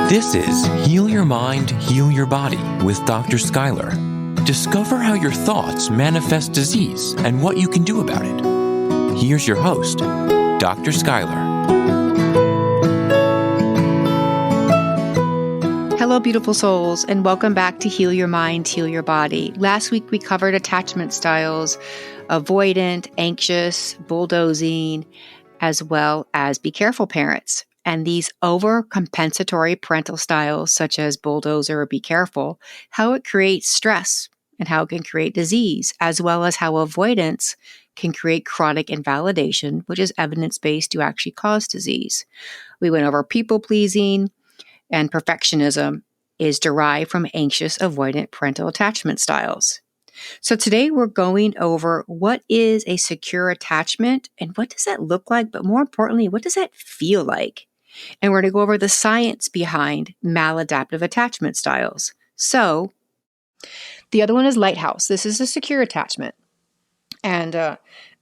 This is Heal Your Mind, Heal Your Body with Dr. Schuyler. Discover how your thoughts manifest disease and what you can do about it. Here's your host, Dr. Schuyler. Hello, beautiful souls, and welcome back to Heal Your Mind, Heal Your Body. Last week, we covered attachment styles, avoidant, anxious, bulldozing, as well as be careful parents. And these overcompensatory parental styles, such as bulldozer or be careful, how it creates stress and how it can create disease, as well as how avoidance can create chronic invalidation, which is evidence-based to actually cause disease. We went over people-pleasing, and perfectionism is derived from anxious, avoidant parental attachment styles. So today we're going over what is a secure attachment and what does that look like, but more importantly, what does that feel like? And we're going to go over the science behind maladaptive attachment styles. So the other one is Lighthouse. This is a secure attachment. And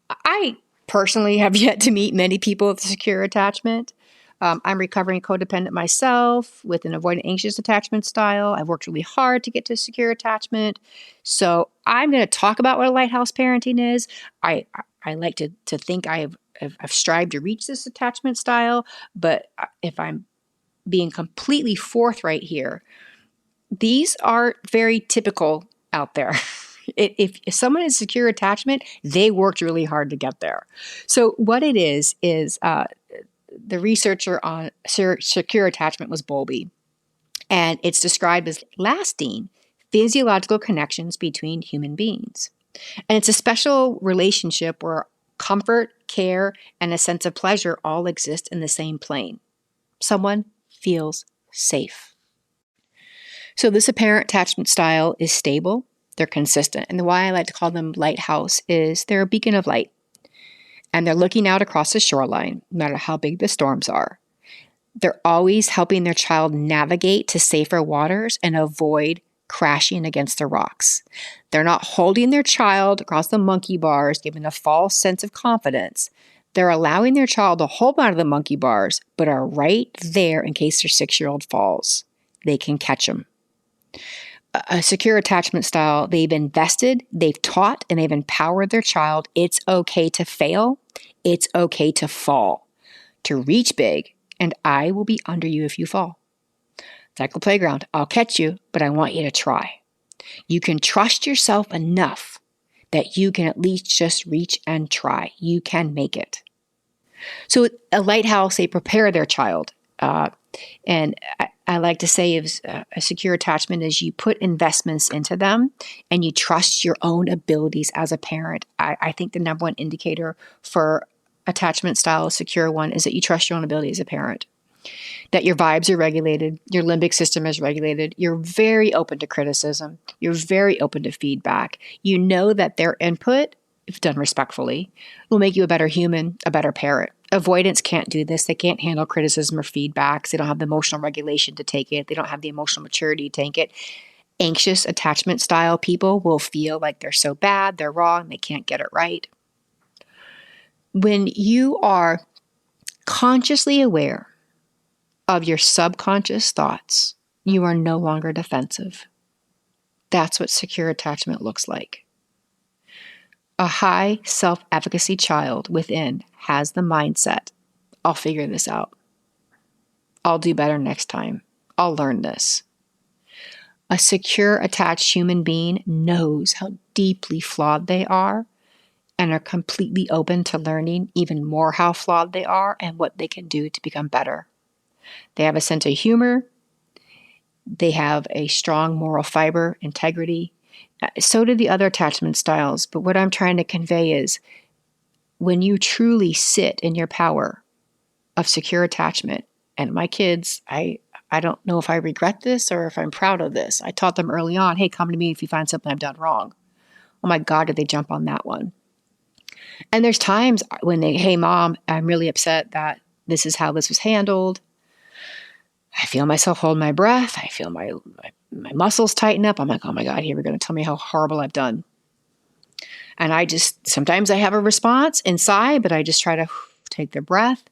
I personally have yet to meet many people with a secure attachment. I'm recovering codependent myself with an avoidant anxious attachment style. I've worked really hard to get to secure attachment. So I'm going to talk about what a lighthouse parenting is. I like to think I've strived to reach this attachment style, but if I'm being completely forthright here, these are very typical out there. If someone is secure attachment, they worked really hard to get there. So what it is the researcher on secure attachment was Bowlby, and it's described as lasting physiological connections between human beings. And it's a special relationship where comfort, care, and a sense of pleasure all exist in the same plane. Someone feels safe. So this apparent attachment style is stable, they're consistent, and why I like to call them lighthouse is they're a beacon of light. And they're looking out across the shoreline, no matter how big the storms are. They're always helping their child navigate to safer waters and avoid crashing against the rocks. They're not holding their child across the monkey bars, giving a false sense of confidence. They're allowing their child to hold on to the monkey bars, but are right there in case their 6-year-old falls. They can catch them. A secure attachment style, they've invested, they've taught, and they've empowered their child. It's okay to fail. It's okay to fall, to reach big, and I will be under you if you fall. It's like a playground. I'll catch you, but I want you to try. You can trust yourself enough that you can at least just reach and try. You can make it. So a lighthouse, they prepare their child. And I like to say a secure attachment is you put investments into them and you trust your own abilities as a parent. I think the number one indicator for attachment style, a secure one, is that you trust your own ability as a parent. That your vibes are regulated, your limbic system is regulated, you're very open to criticism, you're very open to feedback. You know that their input, if done respectfully, will make you a better human, a better parent. Avoidance can't do this. They can't handle criticism or feedbacks. They don't have the emotional regulation to take it. They don't have the emotional maturity to take it. Anxious attachment style people will feel like they're so bad, they're wrong, they can't get it right. When you are consciously aware of your subconscious thoughts, you are no longer defensive. That's what secure attachment looks like. A high self-efficacy child within has the mindset, I'll figure this out. I'll do better next time. I'll learn this. A secure, attached human being knows how deeply flawed they are and are completely open to learning even more how flawed they are and what they can do to become better. They have a sense of humor. They have a strong moral fiber, integrity. So do the other attachment styles. But what I'm trying to convey is when you truly sit in your power of secure attachment, and my kids, I don't know if I regret this or if I'm proud of this. I taught them early on, hey, come to me if you find something I've done wrong. Oh my God, did they jump on that one? And there's times when they, hey, Mom, I'm really upset that this is how this was handled. I feel myself hold my breath. I feel my muscles tighten up. I'm like, oh my God, here we're going to tell me how horrible I've done. And sometimes I have a response inside, but I just try to take the breath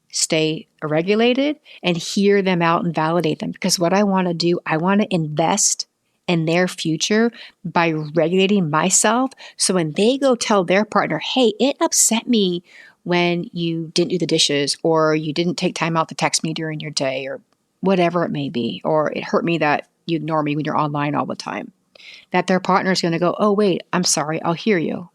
stay regulated, and hear them out and validate them. Because what I want to do, I want to invest in their future by regulating myself. So when they go tell their partner, hey, it upset me when you didn't do the dishes, or you didn't take time out to text me during your day, or whatever it may be, or it hurt me that you ignore me when you're online all the time, that their partner is going to go, oh, wait, I'm sorry, I'll hear you.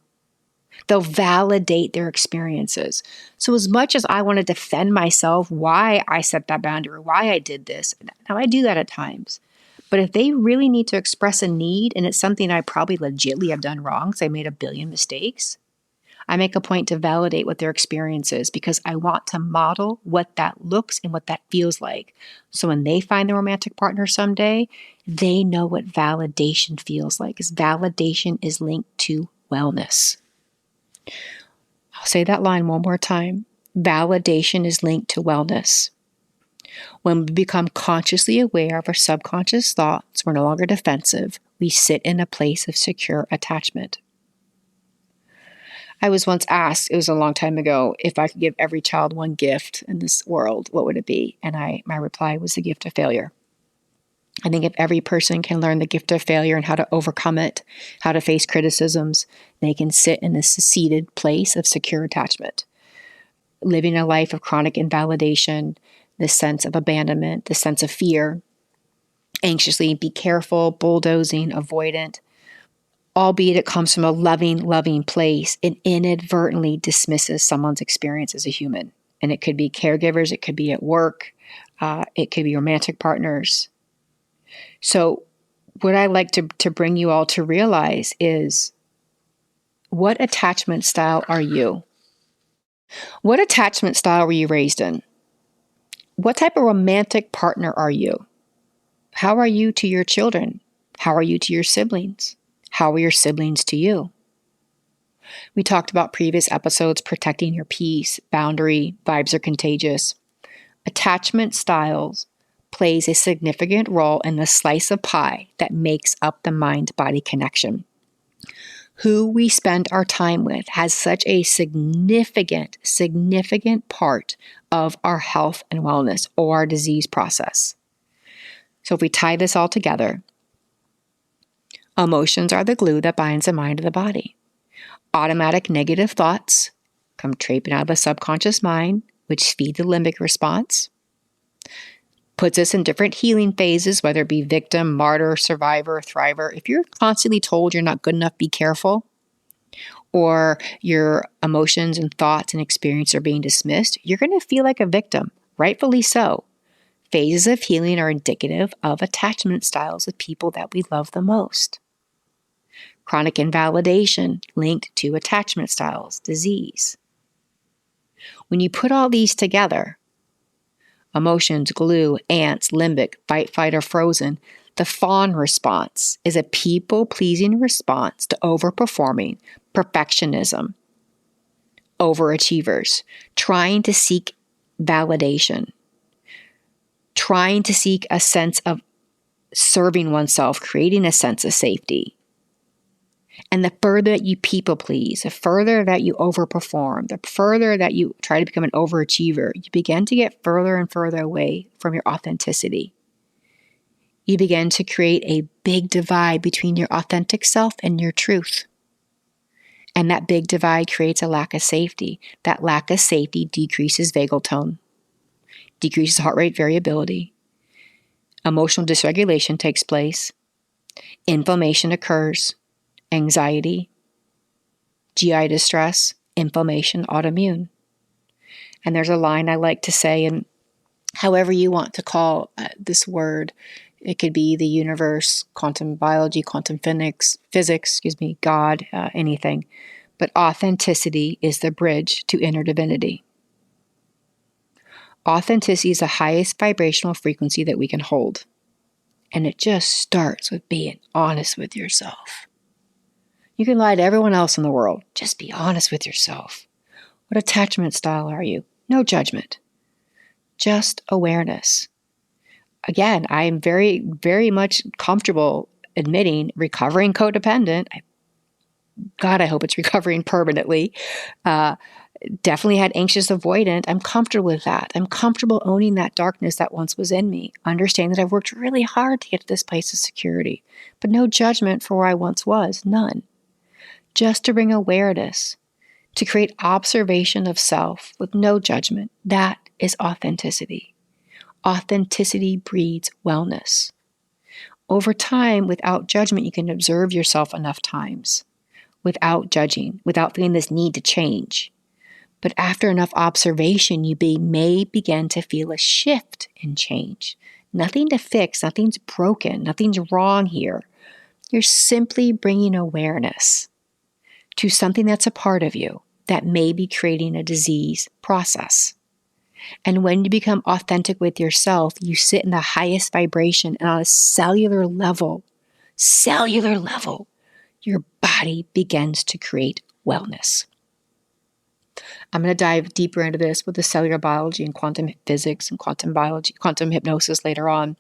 They'll validate their experiences. So as much as I want to defend myself, why I set that boundary, why I did this, now I do that at times. But if they really need to express a need, and it's something I probably legitimately have done wrong because I made a billion mistakes, I make a point to validate what their experience is, because I want to model what that looks and what that feels like. So when they find the romantic partner someday, they know what validation feels like, because validation is linked to wellness. I'll say that line one more time. Validation is linked to wellness. When we become consciously aware of our subconscious thoughts, we're no longer defensive. We sit in a place of secure attachment. I was once asked, it was a long time ago, if I could give every child one gift in this world, what would it be? And my reply was the gift of failure. I think if every person can learn the gift of failure and how to overcome it, how to face criticisms, they can sit in a seated place of secure attachment. Living a life of chronic invalidation, the sense of abandonment, the sense of fear, anxiously be careful, bulldozing, avoidant, albeit it comes from a loving place, it inadvertently dismisses someone's experience as a human. And it could be caregivers, it could be at work, it could be romantic partners. So what I like to bring you all to realize is, what attachment style are you? What attachment style were you raised in? What type of romantic partner are you? How are you to your children? How are you to your siblings? How are your siblings to you? We talked about previous episodes, protecting your peace, boundary, vibes are contagious. Attachment styles plays a significant role in the slice of pie that makes up the mind-body connection. Who we spend our time with has such a significant part of our health and wellness, or our disease process. So if we tie this all together, emotions are the glue that binds the mind to the body. Automatic negative thoughts come traipsing out of the subconscious mind, which feed the limbic response. Puts us in different healing phases, whether it be victim, martyr, survivor, thriver. If you're constantly told you're not good enough, be careful, or your emotions and thoughts and experience are being dismissed, you're going to feel like a victim, rightfully so. Phases of healing are indicative of attachment styles of people that we love the most. Chronic invalidation linked to attachment styles, disease. When you put all these together, emotions, glue, ants, limbic, fight, flight, or frozen, the fawn response is a people-pleasing response to overperforming, perfectionism, overachievers, trying to seek validation, trying to seek a sense of serving oneself, creating a sense of safety. And the further that you people please, the further that you overperform, the further that you try to become an overachiever, you begin to get further and further away from your authenticity. You begin to create a big divide between your authentic self and your truth. And that big divide creates a lack of safety. That lack of safety decreases vagal tone, decreases heart rate variability. Emotional dysregulation takes place. Inflammation occurs. Anxiety, GI distress, inflammation, autoimmune. And there's a line I like to say, and however you want to call this word, it could be the universe, quantum biology, quantum physics, God, anything. But authenticity is the bridge to inner divinity. Authenticity is the highest vibrational frequency that we can hold. And it just starts with being honest with yourself. You can lie to everyone else in the world. Just be honest with yourself. What attachment style are you? No judgment. Just awareness. Again, I am very, very much comfortable admitting recovering codependent. God, I hope it's recovering permanently. definitely had anxious avoidant. I'm comfortable with that. I'm comfortable owning that darkness that once was in me. Understand that I've worked really hard to get to this place of security, but no judgment for where I once was, none. Just to bring awareness, to create observation of self with no judgment. That is authenticity. Authenticity breeds wellness. Over time, without judgment, you can observe yourself enough times without judging, without feeling this need to change. But after enough observation, you may begin to feel a shift in change. Nothing to fix, nothing's broken, nothing's wrong here. You're simply bringing awareness to something that's a part of you that may be creating a disease process. And when you become authentic with yourself, you sit in the highest vibration, and on a cellular level, your body begins to create wellness. I'm going to dive deeper into this with the cellular biology and quantum physics and quantum biology, quantum hypnosis later on.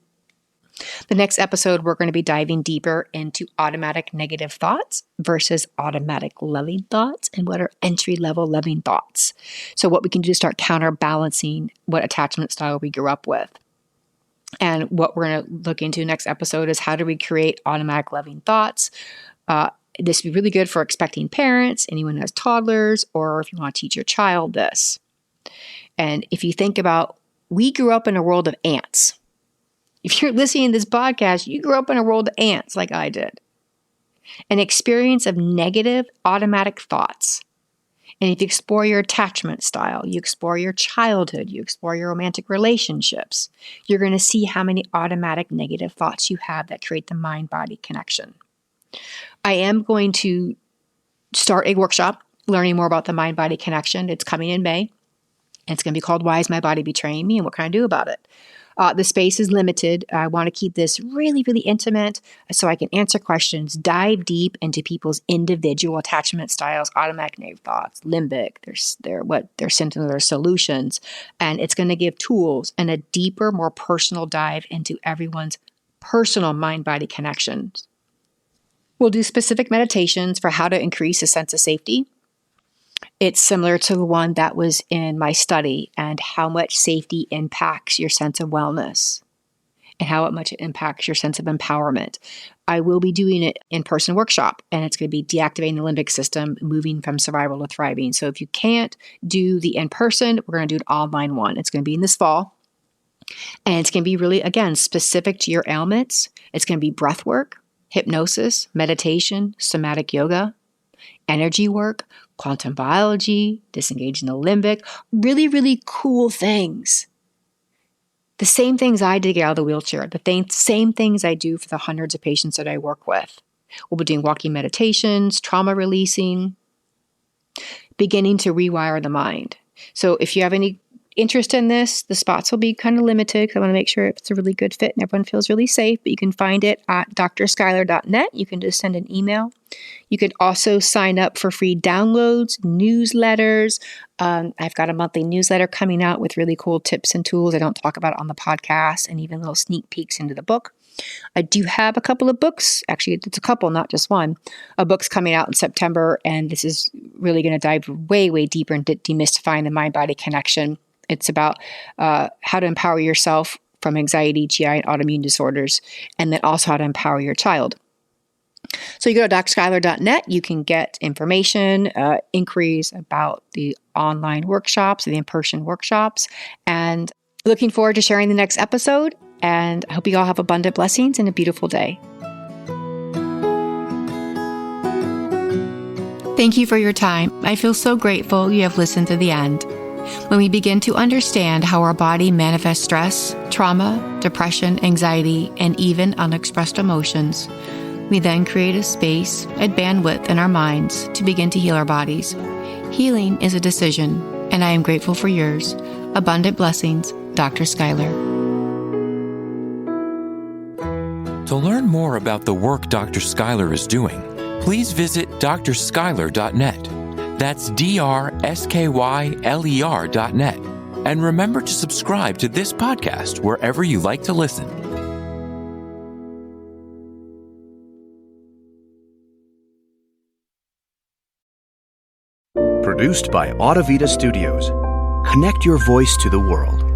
The next episode, we're going to be diving deeper into automatic negative thoughts versus automatic loving thoughts, and what are entry-level loving thoughts. So what we can do to start counterbalancing what attachment style we grew up with. And what we're going to look into next episode is how do we create automatic loving thoughts. This would be really good for expecting parents, anyone who has toddlers, or if you want to teach your child this. And if you think about, we grew up in a world of ants. If you're listening to this podcast, you grew up in a world of ants like I did. An experience of negative automatic thoughts. And if you explore your attachment style, you explore your childhood, you explore your romantic relationships, you're going to see how many automatic negative thoughts you have that create the mind-body connection. I am going to start a workshop learning more about the mind-body connection. It's coming in May. And it's going to be called Why is My Body Betraying Me and What Can I Do About It? The space is limited. I want to keep this really, really intimate so I can answer questions, dive deep into people's individual attachment styles, automatic negative thoughts, limbic, their symptoms, their solutions. And it's going to give tools and a deeper, more personal dive into everyone's personal mind-body connections. We'll do specific meditations for how to increase a sense of safety. It's similar to the one that was in my study, and how much safety impacts your sense of wellness and how much it impacts your sense of empowerment. I will be doing it in-person workshop, and it's going to be deactivating the limbic system, moving from survival to thriving. So if you can't do the in-person, we're going to do an online one. It's going to be in this fall, and it's going to be really, again, specific to your ailments. It's going to be breath work, hypnosis, meditation, somatic yoga, energy work, quantum biology, disengaging the limbic, really, really cool things. The same things I did to get out of the wheelchair, same things I do for the hundreds of patients that I work with. We'll be doing walking meditations, trauma releasing, beginning to rewire the mind. So if you have any interest in this, the spots will be kind of limited because I want to make sure it's a really good fit and everyone feels really safe, but you can find it at drskyler.net. You can just send an email. You can also sign up for free downloads, newsletters. I've got a monthly newsletter coming out with really cool tips and tools I don't talk about on the podcast, and even little sneak peeks into the book. I do have a couple of books. Actually, it's a couple, not just one. A book's coming out in September, and this is really going to dive way, way deeper into demystifying the mind-body connection. It's about how to empower yourself from anxiety, GI, and autoimmune disorders, and then also how to empower your child. So you go to drskyler.net. You can get information, inquiries about the online workshops, the in-person workshops, and looking forward to sharing the next episode. And I hope you all have abundant blessings and a beautiful day. Thank you for your time. I feel so grateful you have listened to the end. When we begin to understand how our body manifests stress, trauma, depression, anxiety, and even unexpressed emotions, we then create a space and bandwidth in our minds to begin to heal our bodies. Healing is a decision, and I am grateful for yours. Abundant blessings, Dr. Schuyler. To learn more about the work Dr. Schuyler is doing, please visit drschuyler.net. That's drskYler.net. And remember to subscribe to this podcast wherever you like to listen. Produced by Audavita Studios. Connect your voice to the world.